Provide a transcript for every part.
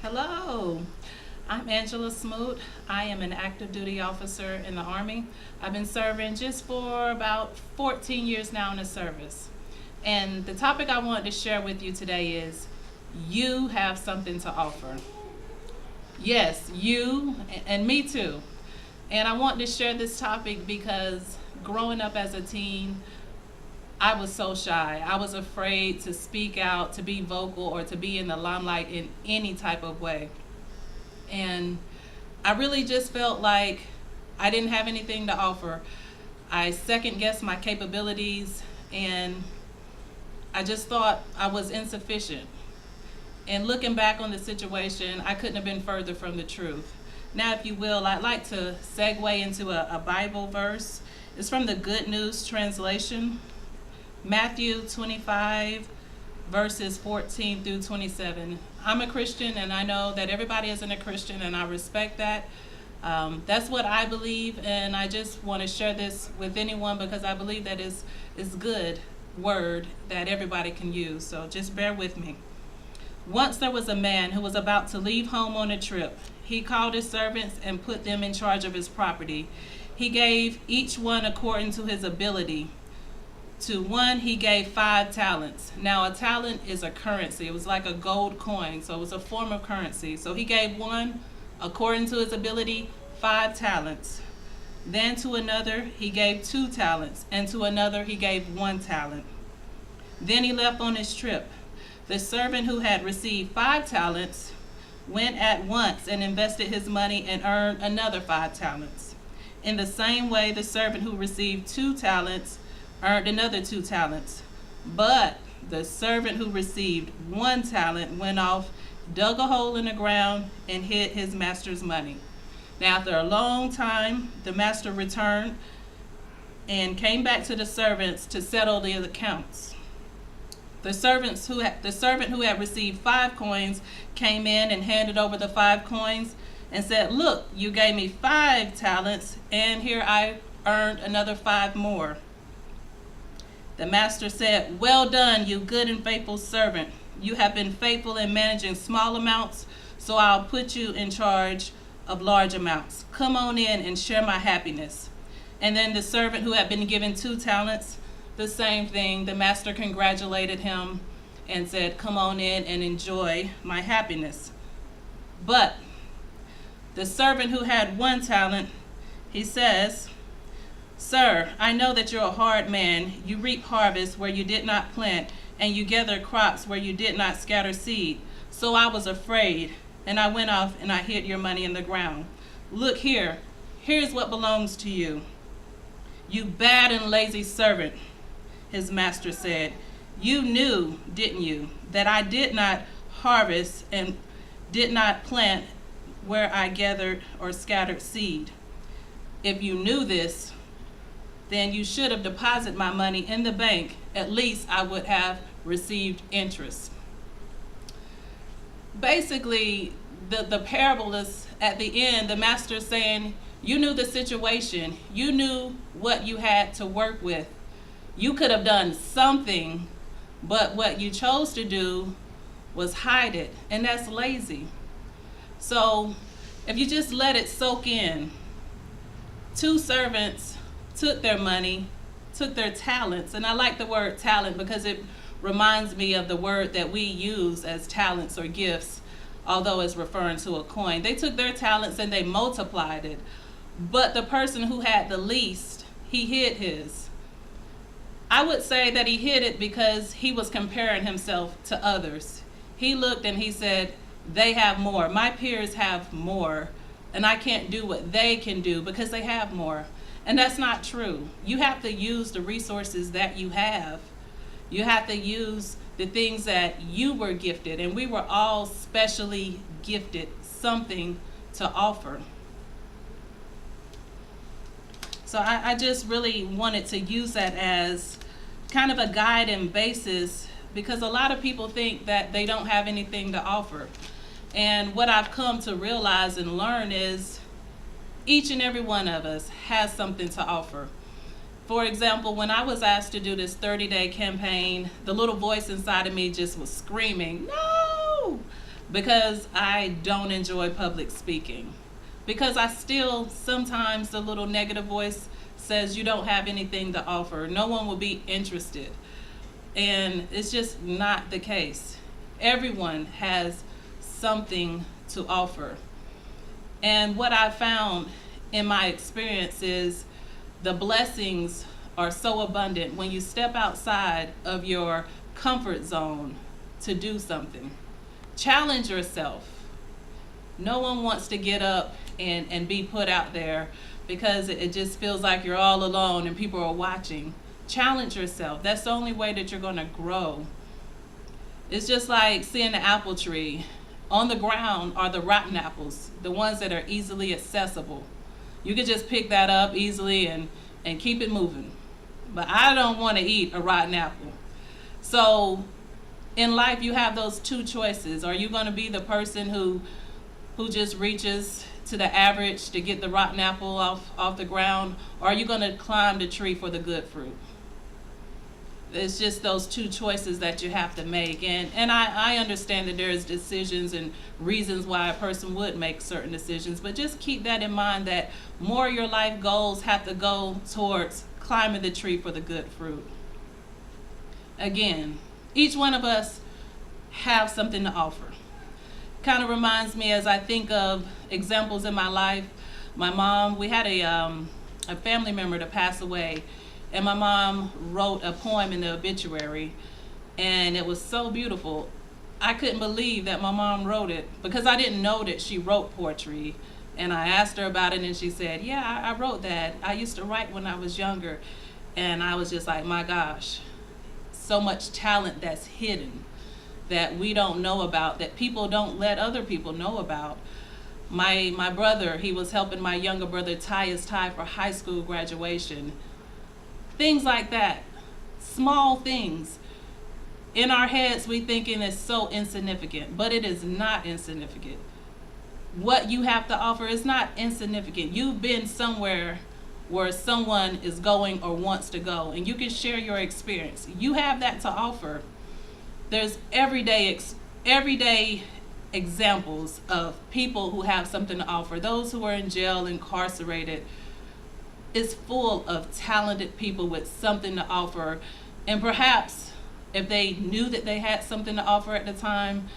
Hello, I'm Angela Smoot. I am an active duty officer in the Army. I've been serving just for about 14 years now in the service. And the topic I wanted to share with you today is you have something to offer. Yes, you and me too. And I want to share this topic because growing up as a teen, I was so shy. I was afraid to speak out, to be vocal, or to be in the limelight in any type of way. And I really just felt like I didn't have anything to offer. I second guessed my capabilities, and I just thought I was insufficient. And looking back on the situation, I couldn't have been further from the truth. Now, if you will, I'd like to segue into a Bible verse. It's from the Good News Translation, Matthew 25, verses 14 through 27. I'm a Christian, and I know that everybody isn't a Christian, and I respect that. That's what I believe, and I just want to share this with anyone because I believe that is good word that everybody can use. So just bear with me. Once there was a man who was about to leave home on a trip. He called his servants and put them in charge of his property. He gave each one according to his ability. To one he gave 5 talents. Now a talent is a currency. It was like a gold coin, so it was a form of currency. So he gave one, according to his ability, 5 talents. Then to another he gave 2 talents, and to another he gave 1 talent. Then he left on his trip. The servant who had received 5 talents went at once and invested his money and earned another 5 talents. In the same way, the servant who received 2 talents earned another 2 talents. But the servant who received 1 talent went off, dug a hole in the ground, and hid his master's money. Now, after a long time, the master returned and came back to the servants to settle the accounts. The servant who had received 5 coins came in and handed over the 5 coins and said, "Look, you gave me 5 talents, and here I earned another 5 more." The master said, "Well done, you good and faithful servant. You have been faithful in managing small amounts, so I'll put you in charge of large amounts. Come on in and share my happiness." And then the servant who had been given 2 talents, the same thing. The master congratulated him and said, "Come on in and enjoy my happiness." But the servant who had 1 talent, he says, "Sir, I know that you're a hard man. You reap harvest where you did not plant, and you gather crops where you did not scatter seed. So I was afraid, and I went off and I hid your money in the ground. Look here, here's what belongs to you." "You bad and lazy servant," his master said. "You knew, didn't you, that I did not harvest and did not plant where I gathered or scattered seed? If you knew this, then you should have deposited my money in the bank. At least I would have received interest." Basically, the parable is at the end, the master is saying, you knew the situation. You knew what you had to work with. You could have done something, but what you chose to do was hide it, and that's lazy. So if you just let it soak in, 2 servants took their money, took their talents, and I like the word talent because it reminds me of the word that we use as talents or gifts, although it's referring to a coin. They took their talents and they multiplied it. But the person who had the least, he hid his. I would say that he hid it because he was comparing himself to others. He looked and he said, "They have more. My peers have more, and I can't do what they can do because they have more." And that's not true. You have to use the resources that you have. You have to use the things that you were gifted, and we were all specially gifted something to offer. So I just really wanted to use that as kind of a guide and basis because a lot of people think that they don't have anything to offer. And what I've come to realize and learn is each and every one of us has something to offer. For example, when I was asked to do this 30-day campaign, the little voice inside of me just was screaming, "No!" because I don't enjoy public speaking. Because I still, sometimes the little negative voice says you don't have anything to offer. No one will be interested. And it's just not the case. Everyone has something to offer. And what I found in my experience is the blessings are so abundant when you step outside of your comfort zone to do something. Challenge yourself. No one wants to get up and be put out there because it just feels like you're all alone and people are watching. Challenge yourself. That's the only way that you're going to grow. It's just like seeing an apple tree. On the ground are the rotten apples, the ones that are easily accessible. You can just pick that up easily and keep it moving. But I don't want to eat a rotten apple. So in life, you have those two choices. Are you going to be the person who just reaches to the average to get the rotten apple off the ground? Or are you going to climb the tree for the good fruit? It's just those two choices that you have to make. And I understand that there's decisions and reasons why a person would make certain decisions, but just keep that in mind that more of your life goals have to go towards climbing the tree for the good fruit. Again, each one of us have something to offer. Kind of reminds me as I think of examples in my life. My mom, we had a family member to pass away, and my mom wrote a poem in the obituary, and it was so beautiful. I couldn't believe that my mom wrote it because I didn't know that she wrote poetry. And I asked her about it, and she said, yeah, I wrote that. I used to write when I was younger. And I was just like, my gosh, so much talent that's hidden that we don't know about, that people don't let other people know about. My brother, he was helping my younger brother tie his tie for high school graduation. Things like that, small things. In our heads, we thinking it's so insignificant, but it is not insignificant. What you have to offer is not insignificant. You've been somewhere where someone is going or wants to go, and you can share your experience. You have that to offer. There's everyday examples of people who have something to offer. Those who are in jail, incarcerated, is full of talented people with something to offer. And perhaps if they knew that they had something to offer at the time,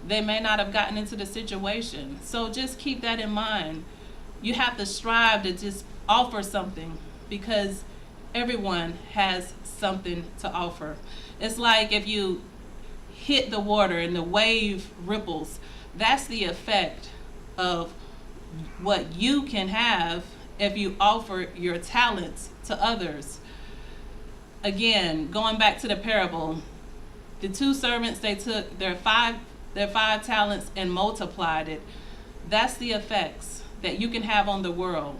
they may not have gotten into the situation. So just keep that in mind. You have to strive to just offer something because everyone has something to offer. It's like if you hit the water and the wave ripples, that's the effect of what you can have if you offer your talents to others. Again, going back to the parable, the two servants, they took their five talents and multiplied it. That's the effects that you can have on the world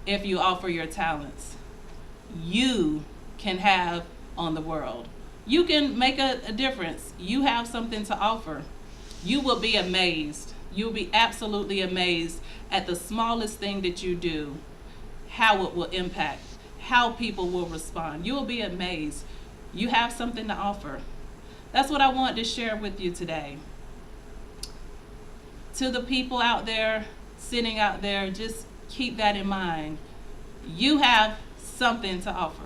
if you offer your talents. You can have on the world. You can make a difference. You have something to offer. You will be amazed. You'll be absolutely amazed at the smallest thing that you do, how it will impact, how people will respond. You will be amazed. You have something to offer. That's what I want to share with you today. To the people out there, sitting out there, just keep that in mind. You have something to offer.